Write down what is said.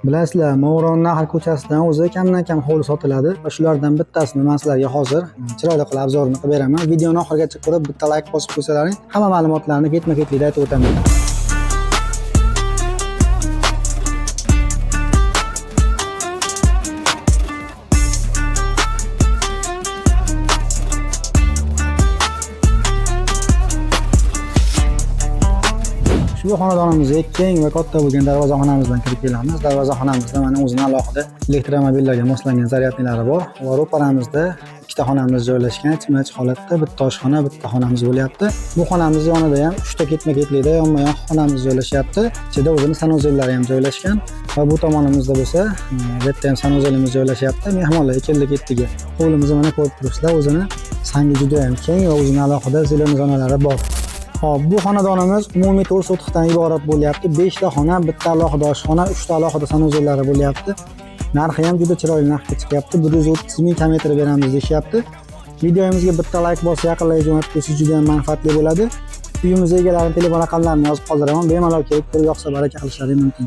Bilasizlar, Mo'g'ron Nahr ko'chasidan o'zi kamdan-kam hovli sotiladi va shulardan bittasini men sizlarga hozir chiroyli qilib obzorini qilib beraman. Videoni oxirigacha ko'rib, bitta like bosib qo'ysalaring, hamma ma'lumotlarni ketma-ketlikda aytib o'taman. Bu xonadonimizga keng va katta bo'lgan darvozaxonamizdan kirib kelamiz. Darvozaxonamizda mana o'zining alohida elektromobillarga moslangan zaryadnilari bor va ro'paramizda ikkita xonamiz joylashgan. Ichma-ich holatda bitta oshxona, bitta xonamiz bo'lyapti. Bu xonamiz yonida ham 3 ta ketma-ketlikda yonma-yon xonamiz joylashyapti. Ichida o'zining sanuzellari ham joylashgan va bu tomonimizda bo'lsa, bu yerda ham sanuzelimiz joylashyapti. Mehmonlar keldi-ketdiga. Hovlimizni mana ko'rib turibsizlar, o'zining sangi juda ham keng va o'zining alohida zeleniy zonalari bor. Hop, bu xonadonimiz umumiy 4 sotixdan iborat bo'lyapti. 5 ta xona, bitta alohida oshxona, 3 ta alohida sanuzellari bo'lyapti. Narxi ham juda chiroyli narxga chiqyapti. 130 ming kilometr beramiz deyapti. Videomizga bitta like bosib yaqinlarga jo'natib qo'ysangiz juda ham manfaatli bo'ladi. Uyimiz egalarining telefon raqamlarini yozib qoldiraman. Bemalol kelib ko'rib yoqsa baraka qilishlari mumkin.